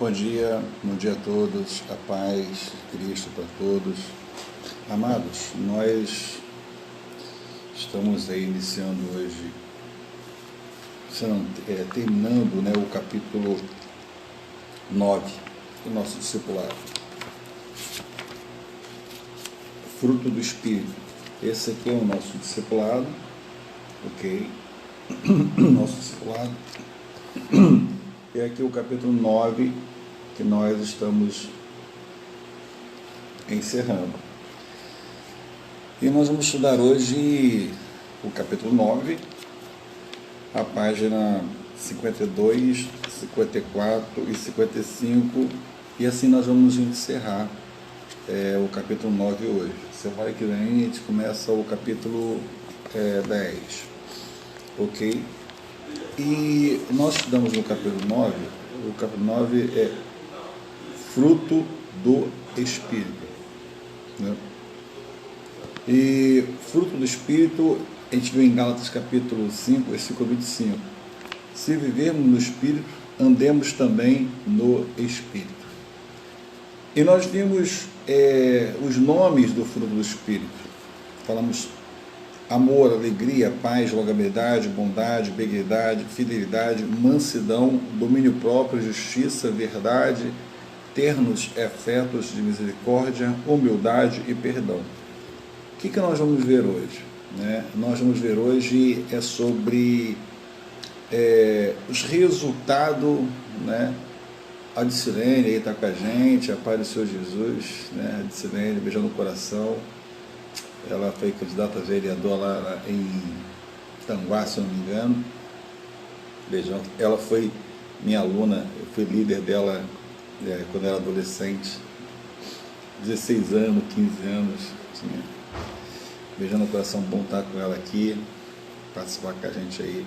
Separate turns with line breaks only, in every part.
Bom dia a todos, a paz de Cristo para todos. Amados, nós estamos aí iniciando hoje, terminando o capítulo 9 do nosso discipulado. Fruto do Espírito. Esse aqui é o nosso discipulado, ok? Nosso discipulado. E aqui o capítulo 9 que nós estamos encerrando. E nós vamos estudar hoje o capítulo 9, a página 52, 54 e 55, e assim nós vamos encerrar o capítulo 9 hoje. Semana que vem a gente começa o capítulo 10, ok? E nós estudamos no capítulo 9, o capítulo 9 é fruto do Espírito, né? E fruto do Espírito, a gente viu em Gálatas capítulo 5, versículo 25. Se vivermos no Espírito, andemos também no Espírito. E nós vimos os nomes do fruto do Espírito. Falamos amor, alegria, paz, longanimidade, bondade, benignidade, fidelidade, mansidão, domínio próprio, justiça, verdade, ternos efetos de misericórdia, humildade e perdão. O que nós vamos ver hoje? Nós vamos ver hoje sobre os resultados, A Dicilene aí está com a gente, a paz do Senhor Jesus, a Dicilene, beijando no coração. Ela foi candidata a vereadora lá em Tanguá, se eu não me engano. Beijão. Ela foi minha aluna, eu fui líder dela quando era adolescente, 16 anos, 15 anos. Tinha. Beijando no coração, bom estar com ela aqui, participar com a gente aí,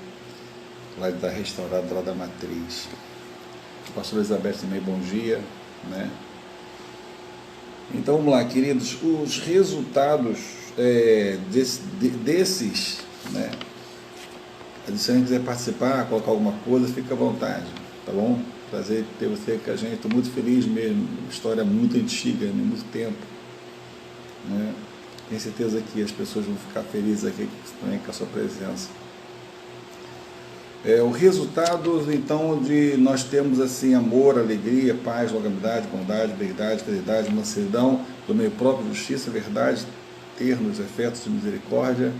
lá da restaurada, lá da Matriz. Pastora Elizabeth também, bom dia, Então vamos lá, queridos, os resultados desses, Se você quiser participar, colocar alguma coisa, fica à vontade, tá bom? Prazer ter você com a gente, estou muito feliz mesmo, história muito antiga, muito tempo, Tenho certeza que as pessoas vão ficar felizes aqui também com a sua presença. O resultado, então, de nós temos assim, amor, alegria, paz, longanimidade, bondade, benignidade, fidelidade, mansidão, domínio próprio, justiça, verdade, ternos, efetos de misericórdia.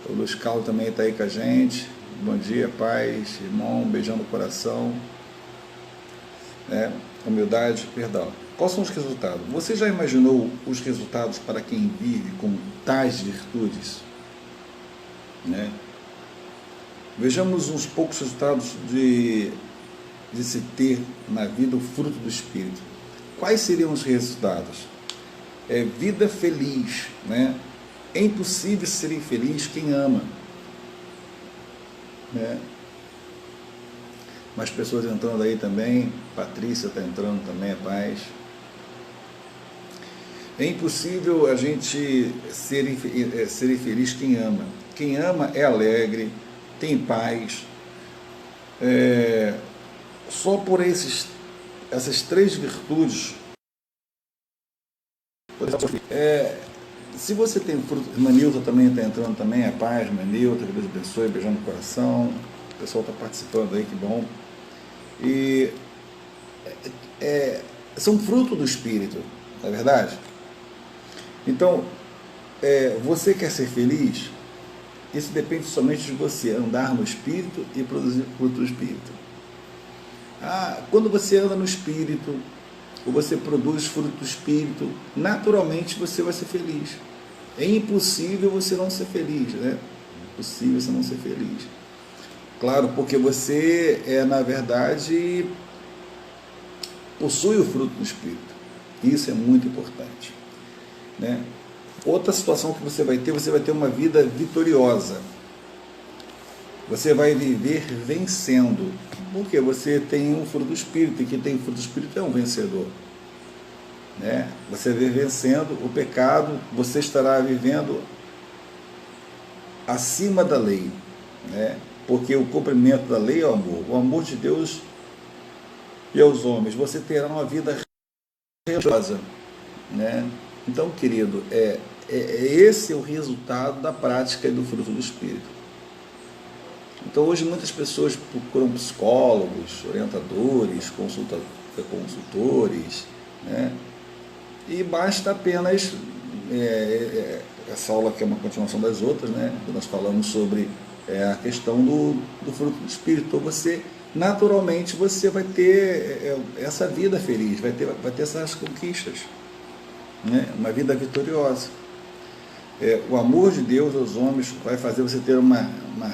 O Luiz Carlos também está aí com a gente. Bom dia, paz, irmão, beijão no coração. Humildade, perdão. Quais são os resultados? Você já imaginou os resultados para quem vive com tais virtudes? Vejamos uns poucos resultados de se ter na vida o fruto do Espírito. Quais seriam os resultados? Vida feliz, É impossível ser infeliz quem ama, Mais pessoas entrando aí também. Patrícia está entrando também, a paz. É impossível a gente ser infeliz quem ama. Quem ama é alegre, tem paz. Só por essas três virtudes. Se você tem fruto, Manilton também está entrando também, a paz, Manilton, que Deus abençoe, beijando no coração. O pessoal está participando aí, que bom. E são fruto do Espírito, não é verdade? Então, você quer ser feliz? Isso depende somente de você andar no Espírito e produzir fruto do Espírito. Quando você anda no Espírito, ou você produz fruto do Espírito, naturalmente você vai ser feliz. É impossível você não ser feliz, Impossível você não ser feliz. Claro, porque você na verdade, possui o fruto do Espírito. Isso é muito importante, Outra situação que você vai ter uma vida vitoriosa. Você vai viver vencendo, porque você tem um fruto do Espírito, e quem tem fruto do Espírito é um vencedor. Você vai vencendo o pecado, você estará vivendo acima da lei, porque o cumprimento da lei é o amor. O amor de Deus e aos homens, você terá uma vida religiosa, né? Então, querido, esse é o resultado da prática do fruto do Espírito. Então, hoje muitas pessoas procuram psicólogos, orientadores, consultores, né? E basta apenas, essa aula aqui é uma continuação das outras, né? Nós falamos sobre a questão do fruto do Espírito. Então, naturalmente, você vai ter essa vida feliz, vai ter essas conquistas, né? Uma vida vitoriosa. O amor de Deus aos homens vai fazer você ter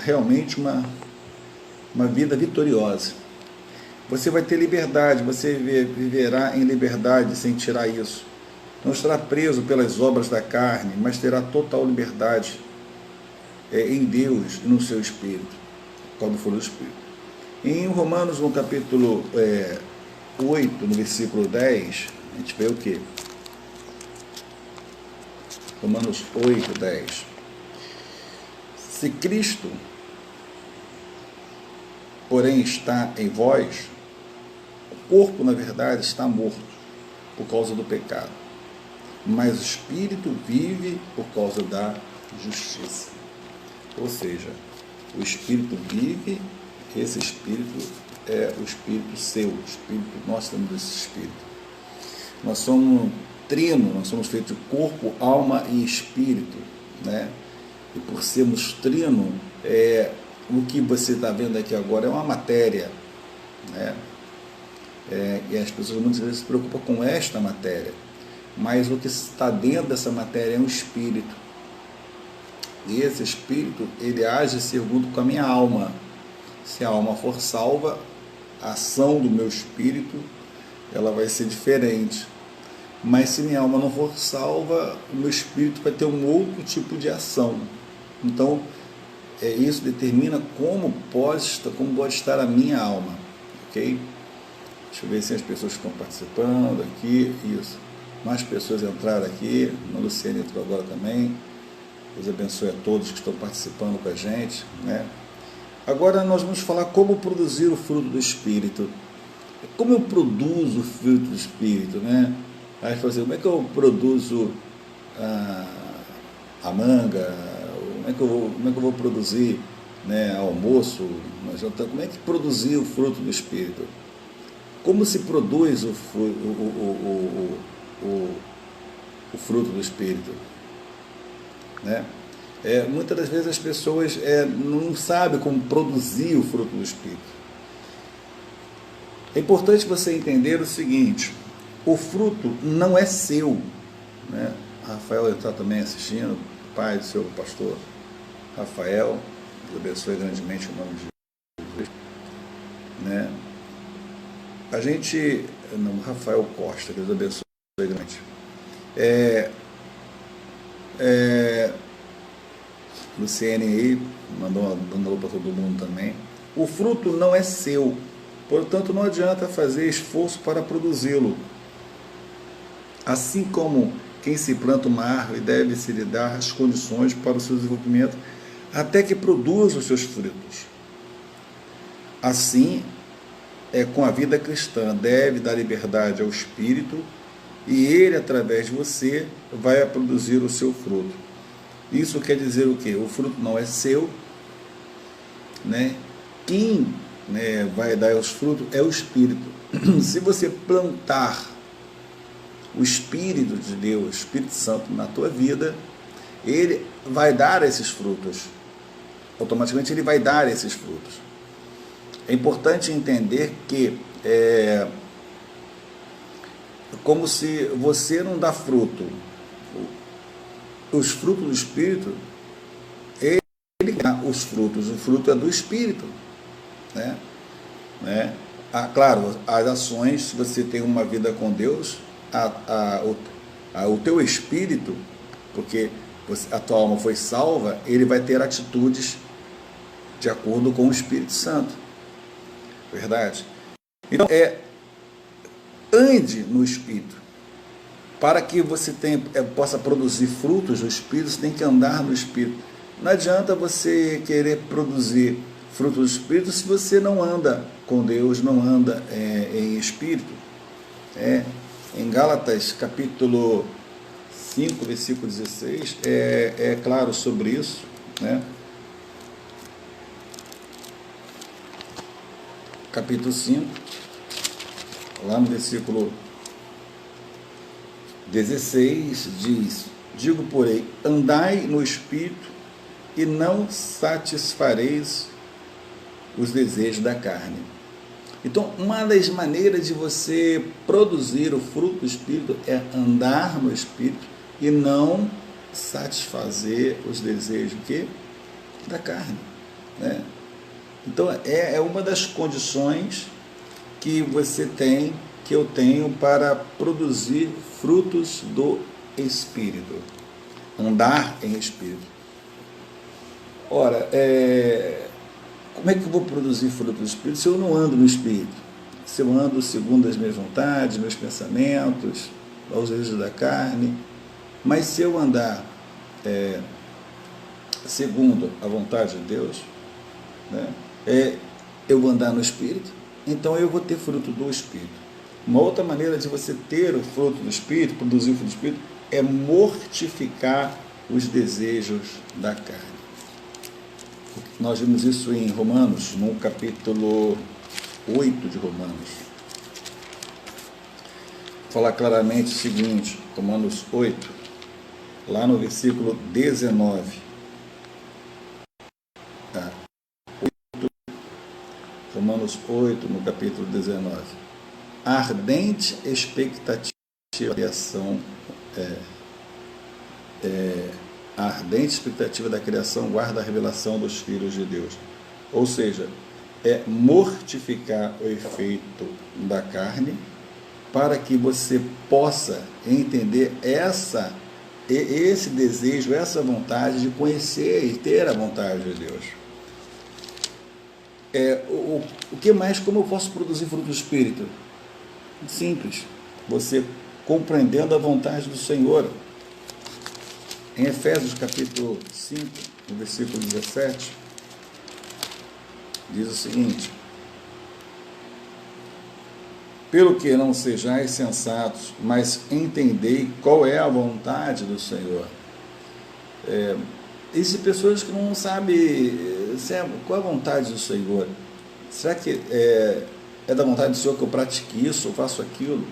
realmente uma vida vitoriosa. Você vai ter liberdade, você viverá em liberdade sem tirar isso. Não estará preso pelas obras da carne, mas terá total liberdade em Deus e no seu Espírito, quando for o Espírito. Em Romanos, no capítulo 8, no versículo 10, a gente vê o quê? Romanos 8, 10. Se Cristo, porém, está em vós, o corpo, na verdade, está morto por causa do pecado, mas o Espírito vive por causa da justiça. Ou seja, o Espírito vive, esse Espírito é o Espírito seu, o Espírito, nós temos esse Espírito. Nós somos trino, nós somos feitos de corpo, alma e espírito, né? E por sermos trino, o que você está vendo aqui agora é uma matéria, né? E as pessoas muitas vezes se preocupam com esta matéria, mas o que está dentro dessa matéria é um espírito. E esse espírito, ele age segundo com a minha alma. Se a alma for salva, a ação do meu espírito, ela vai ser diferente. Mas se minha alma não for salva, o meu espírito vai ter um outro tipo de ação. Então, isso determina como pode estar a minha alma, ok? Deixa eu ver se as pessoas estão participando aqui, isso. Mais pessoas entraram aqui, a Luciane entrou agora também. Deus abençoe a todos que estão participando com a gente, né? Agora nós vamos falar como produzir o fruto do Espírito. Como eu produzo o fruto do Espírito, né? Aí fazer, como é que eu produzo a manga? Como é que eu vou produzir, né, almoço? Como é que produzir o fruto do Espírito? Como se produz o fruto do Espírito, né? Muitas das vezes as pessoas não sabem como produzir o fruto do Espírito. É importante você entender o seguinte: o fruto não é seu, né? Rafael está também assistindo, pai do seu pastor Rafael, Deus abençoe grandemente o nome de Jesus, né? A gente, não, Rafael Costa, Deus abençoe grandemente. Luciene aí, mandou um alô para todo mundo também. O fruto não é seu, portanto não adianta fazer esforço para produzi-lo. Assim como quem se planta uma árvore deve se lhe dar as condições para o seu desenvolvimento até que produza os seus frutos. Assim com a vida cristã, deve dar liberdade ao Espírito e ele, através de você, vai produzir o seu fruto. Isso quer dizer o quê? O fruto não é seu, né? Quem, né, vai dar os frutos é o Espírito. Se você plantar o Espírito de Deus, o Espírito Santo na tua vida, ele vai dar esses frutos. Automaticamente ele vai dar esses frutos. É importante entender que como se você não dá fruto, os frutos do Espírito, ele dá os frutos, o fruto é do Espírito, né? Claro, as ações, se você tem uma vida com Deus, o teu espírito, porque a tua alma foi salva, ele vai ter atitudes de acordo com o Espírito Santo, verdade? Então, ande no Espírito. Para que você possa produzir frutos do Espírito, você tem que andar no Espírito. Não adianta você querer produzir frutos do Espírito se você não anda com Deus não anda em espírito. Em Gálatas capítulo 5, versículo 16, é claro sobre isso, né? Capítulo 5, lá no versículo 16, diz: digo, porém, andai no Espírito e não satisfareis os desejos da carne. Então, uma das maneiras de você produzir o fruto do Espírito é andar no Espírito e não satisfazer os desejos da carne, né? Então, é uma das condições que você tem, que eu tenho, para produzir frutos do Espírito. Andar em Espírito. Ora, como é que eu vou produzir fruto do Espírito se eu não ando no Espírito? Se eu ando segundo as minhas vontades, meus pensamentos, aos desejos da carne. Mas se eu andar segundo a vontade de Deus, né? Eu andar no Espírito, então eu vou ter fruto do Espírito. Uma outra maneira de você ter o fruto do Espírito, produzir o fruto do Espírito, é mortificar os desejos da carne. Nós vimos isso em Romanos, no capítulo 8 de Romanos. Vou falar claramente o seguinte, Romanos 8, lá no versículo 19. Romanos 8, no capítulo 19. A ardente expectativa da criação, a ardente expectativa da criação guarda a revelação dos filhos de Deus. Ou seja, é mortificar o efeito da carne para que você possa entender esse desejo, essa vontade de conhecer e ter a vontade de Deus. O que mais? Como eu posso produzir fruto do Espírito? Simples. Você compreendendo a vontade do Senhor. Em Efésios capítulo 5, no versículo 17, diz o seguinte: pelo que não sejais sensatos, mas entendei qual é a vontade do Senhor. Existem pessoas que não sabem qual é a vontade do Senhor. Será que é da vontade do Senhor que eu pratique isso, eu faço aquilo?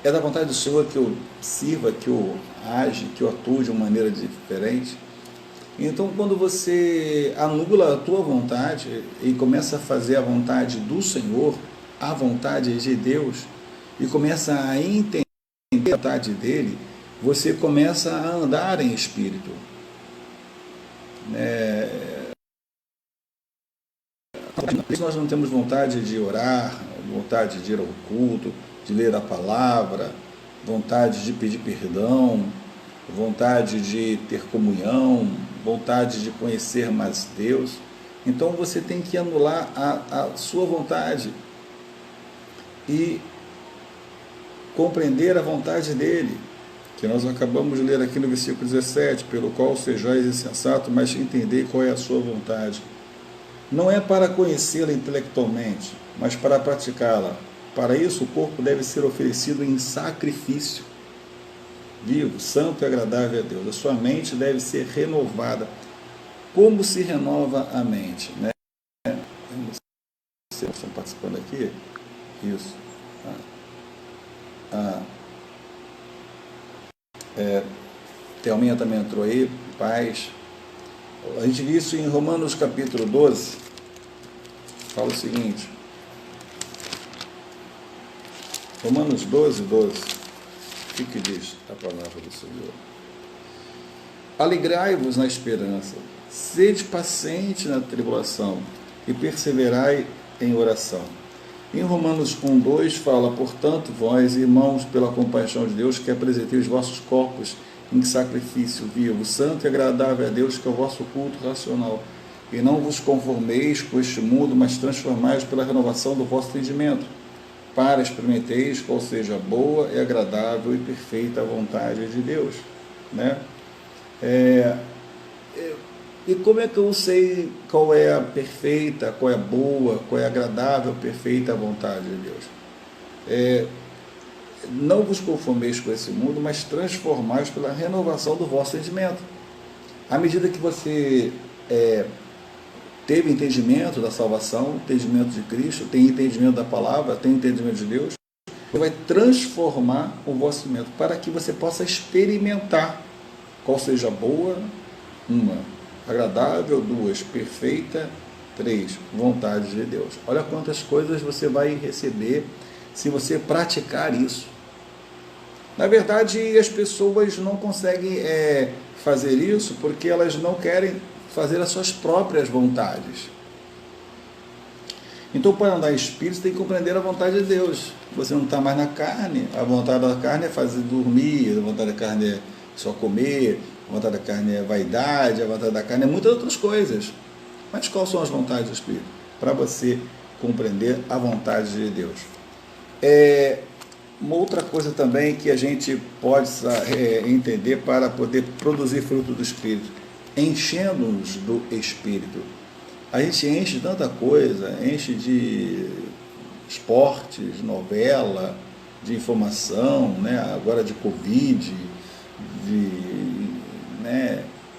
É da vontade do Senhor que eu sirva, que eu age, que eu atue de uma maneira diferente? Então, quando você anula a tua vontade e começa a fazer a vontade do Senhor, a vontade de Deus, e começa a entender a vontade dele, você começa a andar em espírito. Nós não temos vontade de orar, vontade de ir ao culto, de ler a palavra, vontade de pedir perdão, vontade de ter comunhão, vontade de conhecer mais Deus. Então você tem que anular a sua vontade e compreender a vontade dele, que nós acabamos de ler aqui no versículo 17, pelo qual sejais insensato, mas entender qual é a sua vontade. Não é para conhecê-la intelectualmente, mas para praticá-la. Para isso, o corpo deve ser oferecido em sacrifício vivo, santo e agradável a Deus. A sua mente deve ser renovada. Como se renova a mente? Né? Vocês estão participando aqui? Isso. Thelminha também entrou aí, paz. A gente viu isso em Romanos capítulo 12, fala o seguinte, Romanos 12, 12, o que diz a palavra do Senhor? Alegrai-vos na esperança, sede paciente na tribulação e perseverai em oração. Em Romanos 1, 2 fala, portanto, vós, irmãos, pela compaixão de Deus, que apresenteis os vossos corpos em sacrifício vivo, santo e agradável a Deus, que é o vosso culto racional. E não vos conformeis com este mundo, mas transformai-vos pela renovação do vosso entendimento, para experimenteis qual seja a boa e agradável e perfeita vontade de Deus. Né? E como é que eu sei qual é a perfeita, qual é a boa, qual é a agradável, perfeita vontade de Deus? Não vos conformeis com esse mundo, mas transformais pela renovação do vosso entendimento. À medida que você teve entendimento da salvação, entendimento de Cristo, tem entendimento da palavra, tem entendimento de Deus, você vai transformar o vosso entendimento para que você possa experimentar qual seja boa, uma, agradável, duas, perfeita, três, vontade de Deus. Olha quantas coisas você vai receber se você praticar isso. Na verdade, as pessoas não conseguem fazer isso porque elas não querem fazer as suas próprias vontades. Então, para andar em espírito, você tem que compreender a vontade de Deus. Você não está mais na carne. A vontade da carne é fazer dormir, a vontade da carne é só comer, a vontade da carne é vaidade, a vontade da carne é muitas outras coisas. Mas quais são as vontades do Espírito? Para você compreender a vontade de Deus. Uma outra coisa também que a gente pode entender para poder produzir fruto do Espírito, enchendo-nos do Espírito. A gente enche de tanta coisa, enche de esportes, novela, de informação, né? Agora de Covid,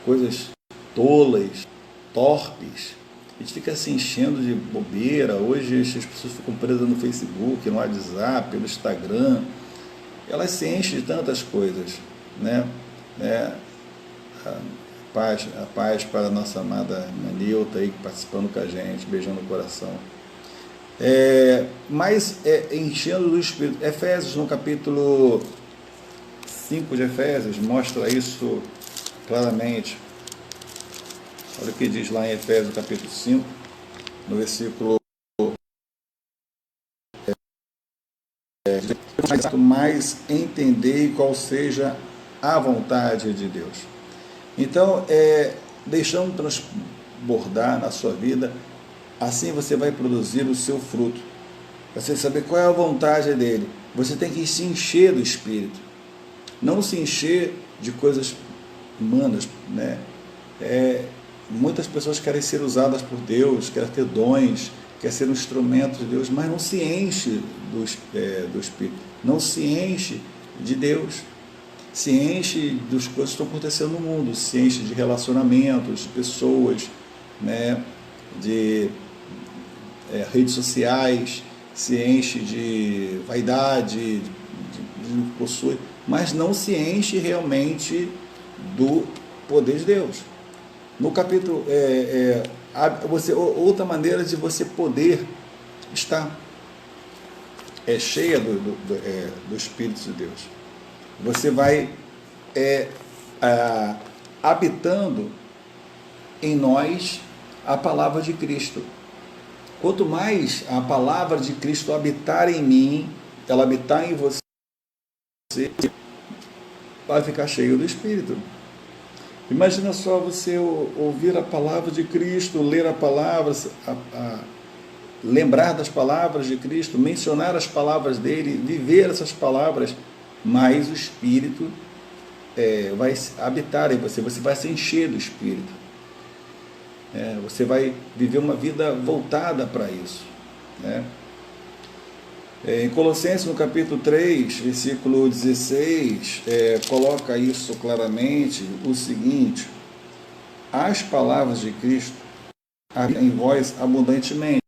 coisas tolas, torpes. A gente fica se enchendo de bobeira. Hoje as pessoas ficam presas no Facebook, no WhatsApp, no Instagram. Elas se enchem de tantas coisas, né? A paz para a nossa amada Manilta aí, participando com a gente, beijando o coração. Enchendo do Espírito. Efésios, no capítulo 5 de Efésios, mostra isso claramente. Olha o que diz lá em Efésios, capítulo 5, no versículo mais entender qual seja a vontade de Deus. Então, deixando transbordar na sua vida, assim você vai produzir o seu fruto. Você saber qual é a vontade dele. Você tem que se encher do Espírito. Não se encher de coisas humanas, né? Muitas pessoas querem ser usadas por Deus, querem ter dons, querem ser um instrumento de Deus, mas não se enche do Espírito, não se enche de Deus, se enche das coisas que estão acontecendo no mundo, se enche de relacionamentos, de pessoas, né, de redes sociais, se enche de vaidade, de possui, mas não se enche realmente do poder de Deus. No capítulo, outra maneira de você poder estar cheia do Espírito de Deus. Você vai habitando em nós a palavra de Cristo. Quanto mais a palavra de Cristo habitar em mim, ela habitar em você, vai ficar cheio do Espírito. Imagina só você ouvir a palavra de Cristo, ler a palavra, lembrar das palavras de Cristo, mencionar as palavras dele, viver essas palavras, mas o Espírito vai habitar em você, você vai se encher do Espírito. Você vai viver uma vida voltada para isso, né? Em Colossenses, no capítulo 3, versículo 16, coloca isso claramente, o seguinte: as palavras de Cristo habitam em vós abundantemente.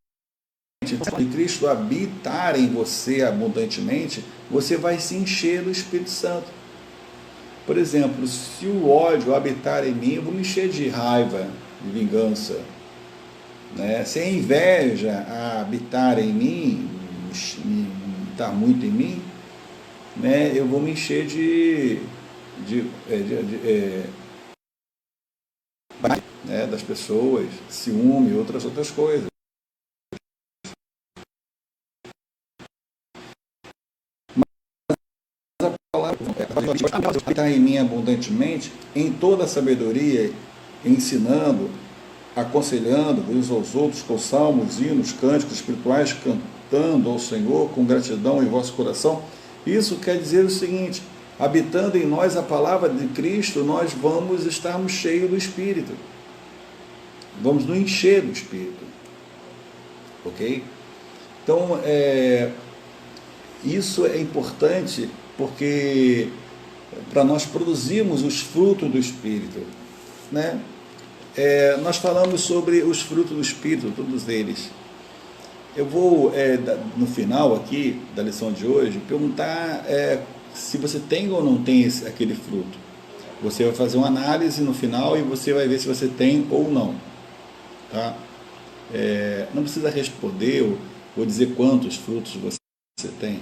Se Cristo habitar em você abundantemente, você vai se encher do Espírito Santo. Por exemplo, se o ódio habitar em mim, eu vou me encher de raiva, de vingança, né? Se a inveja habitar em mim, está muito em mim, né, eu vou me encher das pessoas, ciúme, outras coisas. Mas a palavra está em mim abundantemente, em toda a sabedoria, ensinando, aconselhando uns aos outros com salmos, hinos, cânticos espirituais, cantando ao Senhor com gratidão em vosso coração. Isso quer dizer o seguinte: habitando em nós a palavra de Cristo, nós vamos estarmos cheios do Espírito. vamos nos encher do Espírito, ok? Então, isso é importante porque para nós produzirmos os frutos do Espírito, né? Nós falamos sobre os frutos do Espírito, todos eles. Eu vou, no final aqui da lição de hoje, perguntar se você tem ou não tem aquele fruto. Você vai fazer uma análise no final e você vai ver se você tem ou não. Tá? Não precisa responder ou dizer quantos frutos você tem.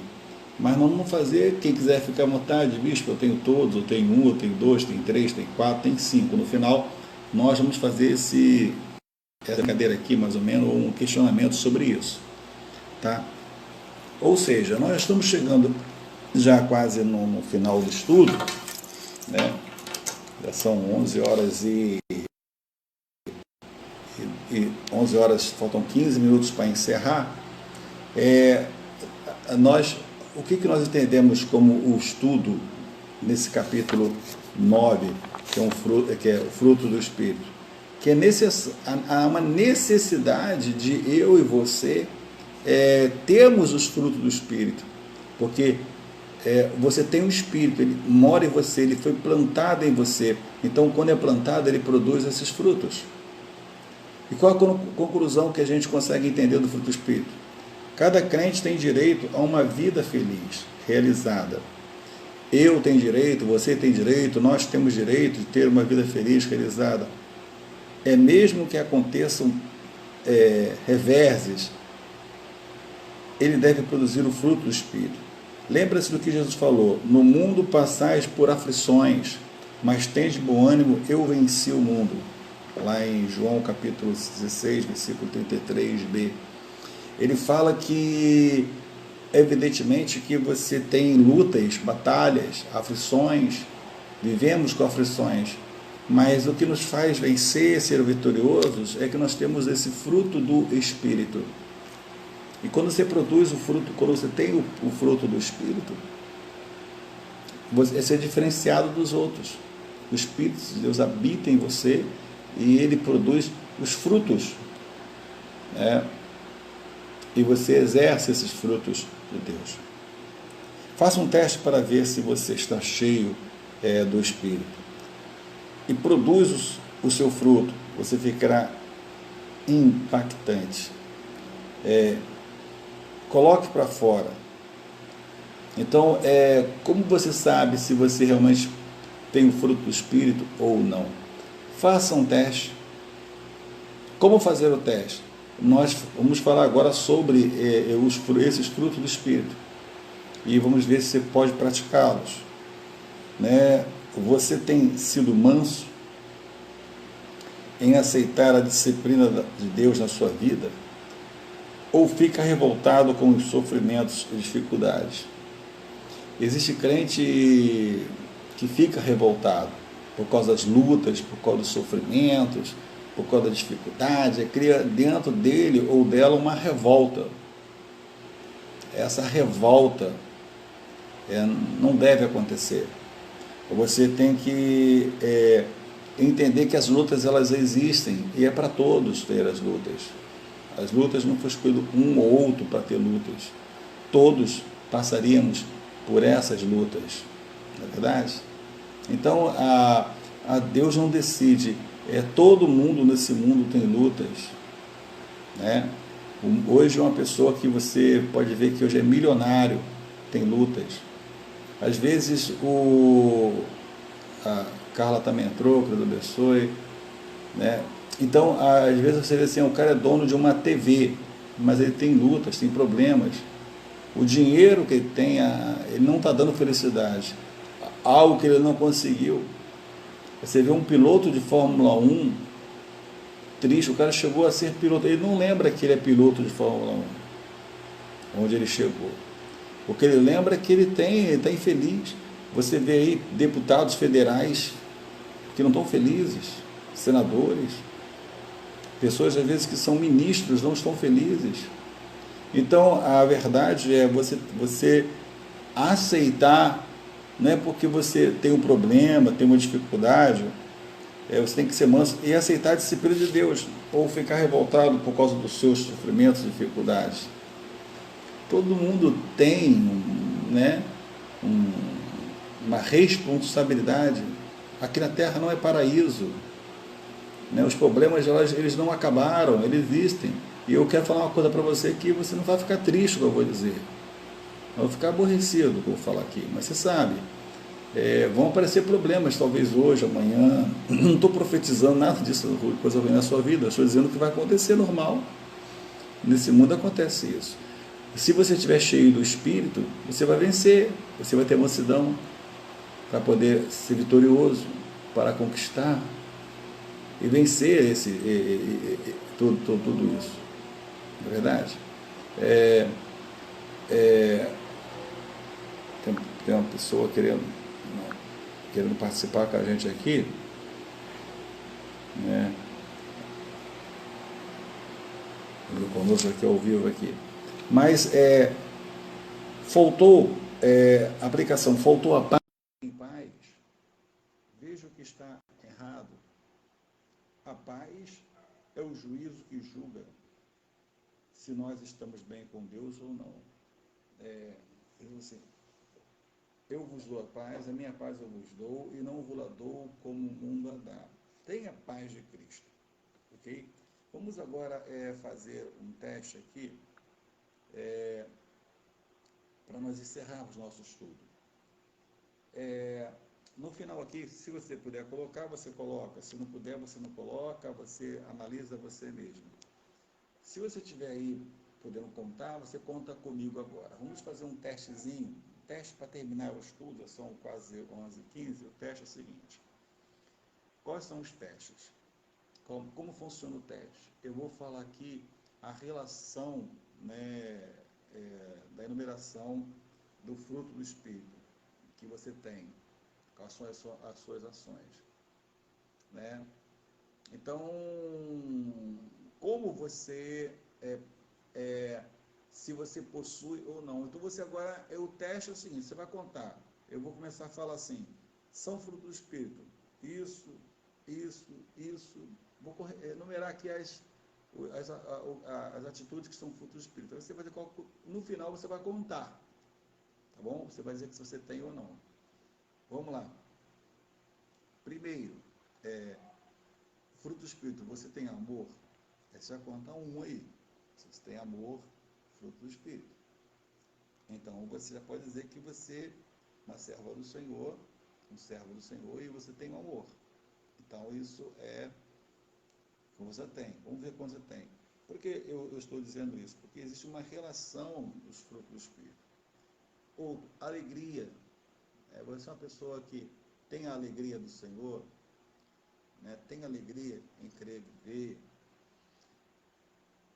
Mas nós vamos fazer, quem quiser ficar à vontade, bispo, eu tenho todos, eu tenho um, eu tenho dois, tenho três, tenho quatro, tenho cinco. No final, nós vamos fazer essa cadeira aqui, mais ou menos, um questionamento sobre isso. Tá? Ou seja, nós estamos chegando já quase no final do estudo, né? Já são 11 horas e 11 horas, faltam 15 minutos para encerrar. O que nós entendemos como o estudo nesse capítulo 9, que é o fruto do Espírito? Que há uma necessidade de eu e você termos os frutos do Espírito, porque você tem um Espírito, ele mora em você, ele foi plantado em você, então quando é plantado ele produz esses frutos. E qual a conclusão que a gente consegue entender do fruto do Espírito? Cada crente tem direito a uma vida feliz, realizada. Eu tenho direito, você tem direito, nós temos direito de ter uma vida feliz, realizada. Mesmo que aconteçam reverses, ele deve produzir o fruto do Espírito. Lembra-se do que Jesus falou: no mundo passais por aflições, mas tende bom ânimo, eu venci o mundo. Lá em João capítulo 16, versículo 33b. Ele fala que, evidentemente, que você tem lutas, batalhas, aflições, vivemos com aflições, mas o que nos faz vencer, ser vitoriosos, é que nós temos esse fruto do Espírito. E quando você produz o fruto, quando você tem o fruto do Espírito, você é diferenciado dos outros. O Espírito de Deus habita em você e ele produz os frutos, né? E você exerce esses frutos de Deus. Faça um teste para ver se você está cheio do Espírito. E produz o seu fruto, você ficará impactante. Coloque para fora. Então, como você sabe se você realmente tem o fruto do Espírito ou não? Faça um teste. Como fazer o teste? Nós vamos falar agora sobre esses frutos do Espírito. E vamos ver se você pode praticá-los. Né? Você tem sido manso em aceitar a disciplina de Deus na sua vida? Ou fica revoltado com os sofrimentos e dificuldades? Existe crente que fica revoltado por causa das lutas, por causa dos sofrimentos, por causa da dificuldade, cria dentro dele ou dela uma revolta. Essa revolta não deve acontecer. Você tem que entender que as lutas elas existem e é para todos ter as lutas. As lutas não foi escolhido um ou outro para ter lutas. Todos passaríamos por essas lutas, não é verdade? Então, a Deus não decide. Todo mundo nesse mundo tem lutas, né? Hoje uma pessoa que você pode ver que hoje é milionário tem lutas. Às vezes a Carla também entrou, que Deus abençoe, né? Então, às vezes você vê assim, o cara é dono de uma TV, mas ele tem lutas, tem problemas. O dinheiro que ele tem, ele não está dando felicidade. Algo que ele não conseguiu. Você vê um piloto de Fórmula 1, triste, o cara chegou a ser piloto, ele não lembra que ele é piloto de Fórmula 1, onde ele chegou. O que ele lembra é que ele está infeliz. Você vê aí deputados federais que não estão felizes, senadores, pessoas às vezes que são ministros não estão felizes. Então a verdade é você aceitar, não é porque você tem um problema, tem uma dificuldade, Você tem que ser manso e aceitar a disciplina de Deus, ou ficar revoltado por causa dos seus sofrimentos e dificuldades. Todo mundo tem, né, uma responsabilidade. Aqui na Terra não é paraíso, né? Os problemas eles não acabaram, eles existem. E eu quero falar uma coisa para você que você não vai ficar triste, que eu vou dizer. Não vai ficar aborrecido com o que eu vou falar aqui, mas você sabe, vão aparecer problemas, talvez hoje, amanhã. Não estou profetizando nada disso, coisa ruim na sua vida. Estou dizendo que vai acontecer normal. Nesse mundo acontece isso. Se você estiver cheio do Espírito, você vai vencer, você vai ter mansidão para poder ser vitorioso, para conquistar e vencer tudo isso. Não é verdade? Tem uma pessoa querendo participar com a gente aqui, né? Conosco aqui ao vivo aqui. Mas faltou a aplicação, faltou a paz. Em paz, veja o que está errado. A paz é o juízo que julga se nós estamos bem com Deus ou não. Assim, eu vos dou a paz, a minha paz eu vos dou, e não vos la dou como o mundo a dá. Tenha a paz de Cristo, ok? Vamos agora fazer um teste aqui, para nós encerrarmos nosso estudo. No final aqui, se você puder colocar, você coloca. Se não puder, você não coloca, você analisa você mesmo. Se você estiver aí podendo contar, você conta comigo agora. Vamos fazer um testezinho, um teste para terminar o estudo, são quase 11h15. O teste é o seguinte: quais são os testes? Como funciona o teste? Eu vou falar aqui a relação, né, da enumeração do fruto do Espírito que você tem, quais são as suas ações, né? Então, como você, se você possui ou não. Então, você agora, o teste é o seguinte, você vai contar. Eu vou começar a falar assim, são frutos do Espírito. Isso, vou enumerar aqui as atitudes que são frutos do Espírito. Você vai dizer no final você vai contar, tá bom? Você vai dizer que você tem ou não. Vamos lá. Primeiro, fruto do Espírito, você tem amor? Você vai contar um aí. Se você tem amor, fruto do Espírito. Então, você já pode dizer que você é uma serva do Senhor, um servo do Senhor, e você tem um amor. Então, isso é que você tem. Vamos ver quanto você tem. Por que eu estou dizendo isso? Porque existe uma relação dos frutos do Espírito. Outro, alegria. Você é uma pessoa que tem a alegria do Senhor, né? Tem alegria em querer viver,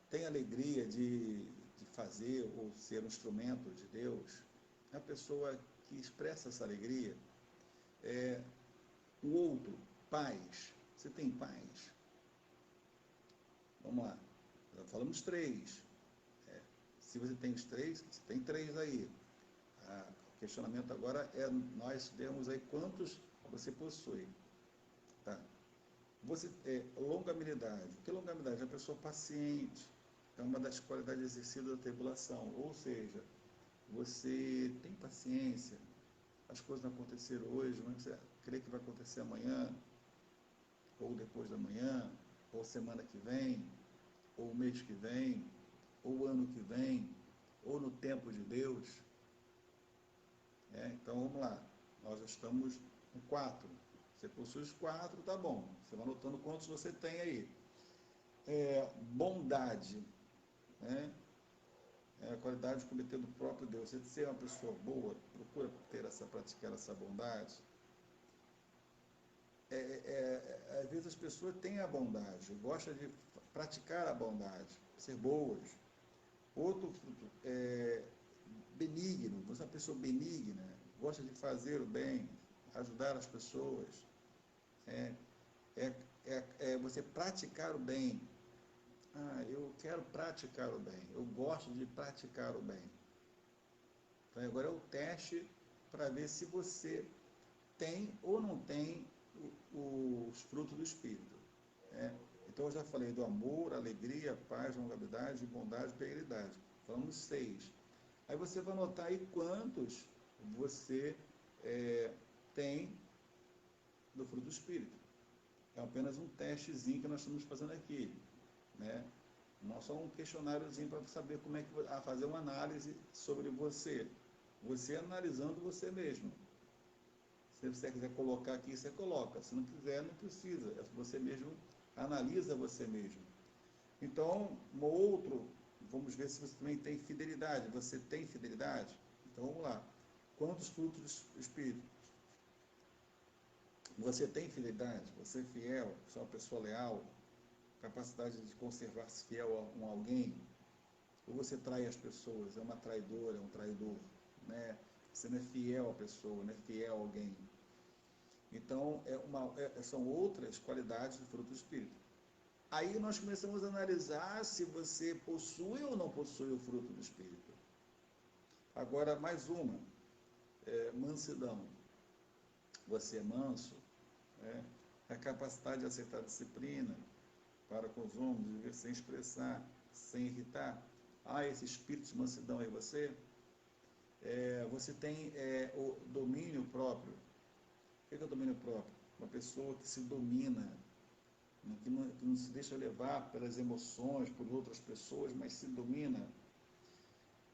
tem alegria de fazer ou ser um instrumento de Deus. É uma pessoa que expressa essa alegria. O outro, paz. Você tem paz? Vamos lá. Já falamos 3. Se você tem os 3, você tem 3 aí. O questionamento agora nós temos aí quantos você possui. Tá? Longanimidade. O que é longanimidade? É uma pessoa paciente. É uma das qualidades exercidas da tribulação. Ou seja, você tem paciência. As coisas não aconteceram hoje, mas você crê que vai acontecer amanhã, ou depois da manhã, ou semana que vem, ou o mês que vem, ou o ano que vem, ou no tempo de Deus. Então vamos lá. Nós já estamos com 4. Você possui os 4, tá bom. Você vai anotando quantos você tem aí. Bondade, né? A qualidade de cometer do próprio Deus. Você ser uma pessoa boa, procura praticar essa bondade. Às vezes as pessoas têm a bondade, gostam de praticar a bondade, ser boas. Outro fruto benigno. Você é uma pessoa benigna, gosta de fazer o bem, ajudar as pessoas. Você praticar o bem. Eu quero praticar o bem, eu gosto de praticar o bem. Então agora é o teste para ver se você tem ou não tem os frutos do Espírito. Né? Então eu já falei do amor, alegria, paz, longanimidade, bondade e integridade. Falamos 6. Aí você vai anotar aí quantos você tem do fruto do Espírito. É apenas um testezinho que nós estamos fazendo aqui, né? Não só um questionáriozinho para saber como é que fazer uma análise sobre você. Você analisando você mesmo. Se você quiser colocar aqui, você coloca. Se não quiser, não precisa. Você mesmo analisa você mesmo. Então, um outro, vamos ver se você também tem fidelidade. Você tem fidelidade? Então, vamos lá. Quantos frutos do Espírito? Você tem fidelidade? Você é fiel? Você é uma pessoa leal? Capacidade de conservar-se fiel a alguém? Ou você trai as pessoas? É uma traidora, é um traidor? Né? Você não é fiel à pessoa, não é fiel a alguém. Então, são outras qualidades do fruto do Espírito. Aí nós começamos a analisar se você possui ou não possui o fruto do Espírito. Agora, mais uma, mansidão. Você é manso? Né? A capacidade de aceitar a disciplina para com os homens, viver sem expressar, sem irritar. Esse espírito de mansidão em você? Você tem o domínio próprio. O que é o domínio próprio? Uma pessoa que se domina, que não se deixa levar pelas emoções, por outras pessoas, mas se domina.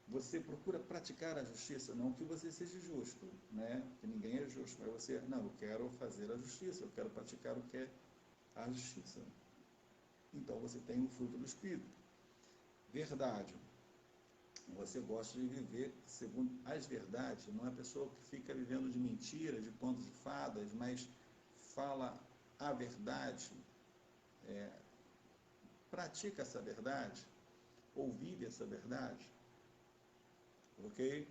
Você procura praticar a justiça, não que você seja justo, né? Que ninguém é justo, mas você, não, eu quero fazer a justiça, eu quero praticar o que é a justiça. Então você tem o fruto do Espírito. Verdade. Você gosta de viver segundo as verdades, não é a pessoa que fica vivendo de mentiras, de contos de fadas, mas fala a verdade, pratica essa verdade, ou vive essa verdade, ok?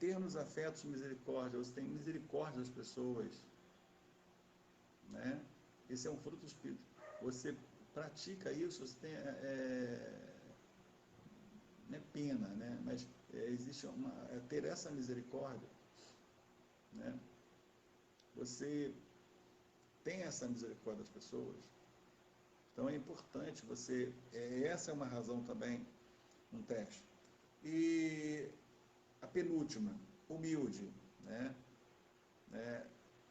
Termos afetos de misericórdia, você tem misericórdia das pessoas, né? Esse é um fruto do Espírito. Você pratica isso, você tem, não é pena, né? Mas existe ter essa misericórdia, né? Você tem essa misericórdia das pessoas, então é importante você, essa é uma razão também, um teste. E a penúltima, humilde, né?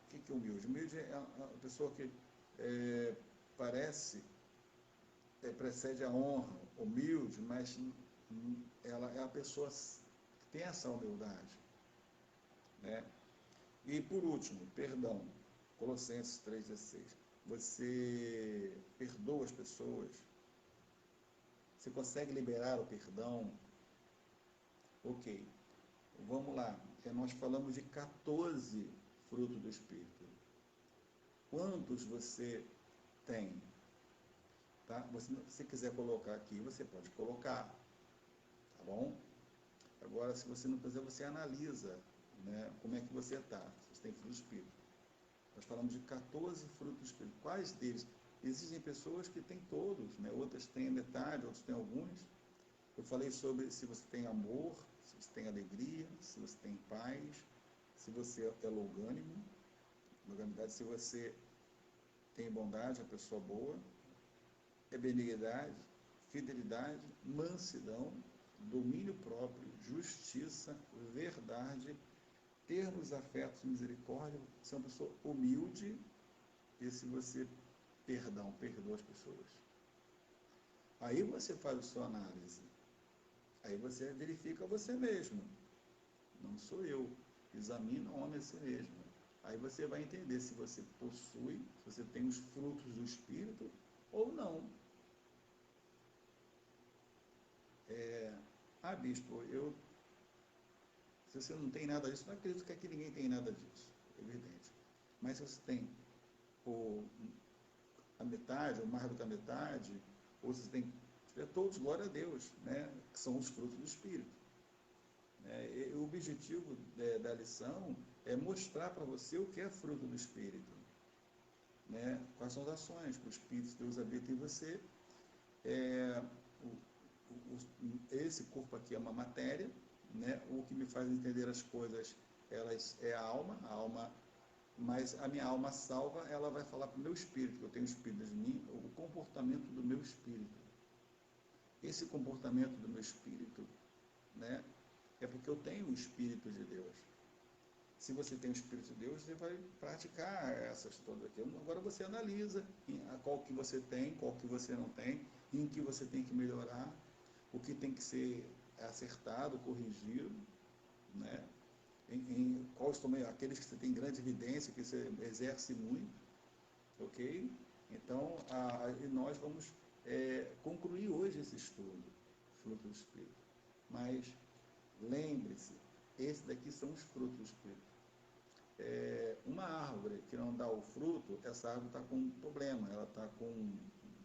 O que é humilde? Humilde é a pessoa que parece, precede a honra, humilde, mas ela é a pessoa que tem essa humildade, né? E por último, perdão, Colossenses 3,16. Você perdoa as pessoas, você consegue liberar o perdão? Ok, vamos lá. Nós falamos de 14 frutos do Espírito. Quantos você tem? Tá? Se quiser colocar aqui, você pode colocar, tá bom? Agora, se você não quiser, você analisa, né, como é que você está, se você tem fruto do Espírito. Nós falamos de 14 frutos do Espírito. Quais deles? Existem pessoas que têm todos, né? Outras têm metade, outros têm alguns. Eu falei sobre se você tem amor, se você tem alegria, se você tem paz, se você é longânimo, longanimidade, se você tem bondade, é uma pessoa boa, benignidade, fidelidade, mansidão, domínio próprio, justiça, verdade, termos afetos, misericórdia, ser uma pessoa humilde, e se você, perdoa as pessoas. Aí você faz a sua análise. Aí você verifica você mesmo. Não sou eu. Examina o homem a si mesmo. Aí você vai entender se você possui, se você tem os frutos do Espírito ou não. Bispo, se você não tem nada disso, não acredito que aqui ninguém tem nada disso. É evidente. Mas se você tem a metade, ou mais do que a metade, ou se você tem todos, glória a Deus, né? Que são os frutos do Espírito. E o objetivo da lição é mostrar para você o que é fruto do Espírito. Né? Quais são as ações que o Espírito de Deus habita em você. Esse corpo aqui é uma matéria, né? O que me faz entender as coisas, elas é a alma mas a minha alma salva, ela vai falar para o meu espírito, que eu tenho espírito de mim, o comportamento do meu espírito. Esse comportamento do meu espírito, né, é porque eu tenho o Espírito de Deus. Se você tem o Espírito de Deus, você vai praticar essas todas aqui. Agora você analisa qual que você tem, qual que você não tem, em que você tem que melhorar, o que tem que ser acertado, corrigido, né? Quais também aqueles que você tem grande evidência, que você exerce muito, ok? Então, nós vamos concluir hoje esse estudo, fruto do Espírito. Mas lembre-se, esses daqui são os frutos do Espírito. Uma árvore que não dá o fruto, essa árvore está com um problema, ela está com,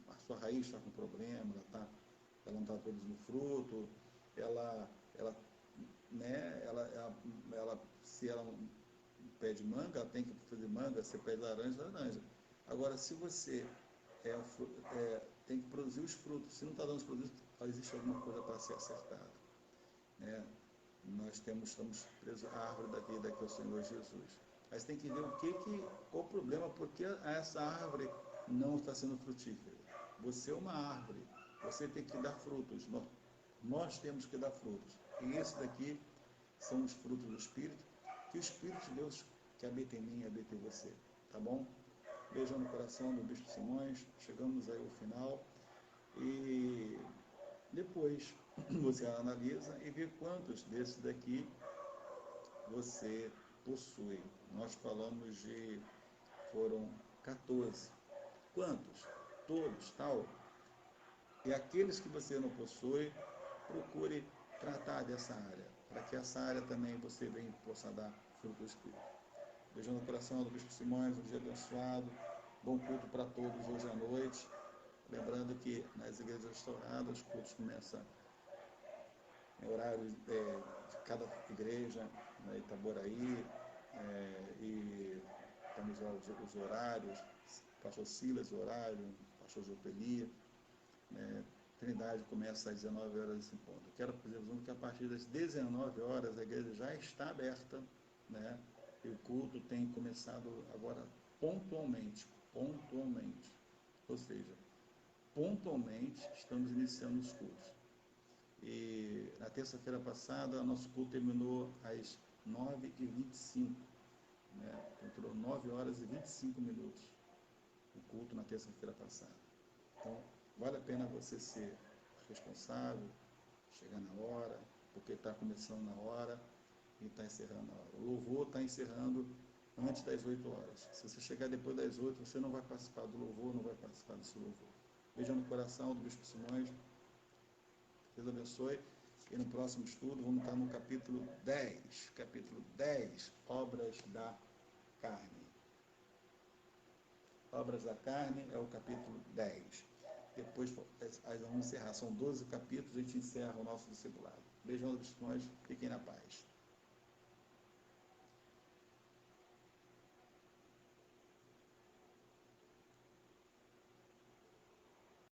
a sua raiz está com problema, ela não está produzindo fruto, ela, né, se ela um pé de manga, ela tem que fazer manga, se pé de laranja, laranja. Agora, se você tem que produzir os frutos, se não está dando os produtos, existe alguma coisa para ser acertada, né? Nós estamos presos à árvore da vida, que é o Senhor Jesus. Mas tem que ver qual o problema, porque essa árvore não está sendo frutífera. Você é uma árvore, você tem que dar frutos, nós temos que dar frutos. E esse daqui são os frutos do Espírito, que o Espírito de Deus que habita em mim, habita em você. Tá bom? Beijão no coração do Bispo Simões, chegamos aí ao final. E depois você analisa e vê quantos desses daqui você possui. Nós falamos foram 14. Quantos? Todos, tal. E aqueles que você não possui, procure tratar dessa área, para que essa área também você possa dar fruto do Espírito. Beijão no coração do Bispo Simões, um dia abençoado, bom culto para todos hoje à noite. Lembrando que nas igrejas restauradas, os cultos começam em horário de cada igreja, né, Itaboraí, e temos os horários, pastor Silas, o horário, pastor Zopeli, né, Trindade começa às 19 horas em ponto. Quero fazer que a partir das 19 horas a igreja já está aberta, né, e o culto tem começado agora pontualmente, ou seja, pontualmente estamos iniciando os cultos. E na terça-feira passada, nosso culto terminou às 9h25, né? Entrou 9 horas e 25 minutos o culto na terça-feira passada. Então, vale a pena você ser responsável, chegar na hora, porque está começando na hora e está encerrando na hora. O louvor está encerrando antes das 8 horas. Se você chegar depois das 8, você não vai participar do louvor, não vai participar desse louvor. Beijão no coração do Bispo Simões. Deus abençoe. E no próximo estudo vamos estar no capítulo 10. Capítulo 10, Obras da Carne. Obras da Carne é o capítulo 10. Depois vamos encerrar. São 12 capítulos, a gente encerra o nosso discipulado. Beijão dos cristãos, fiquem na paz.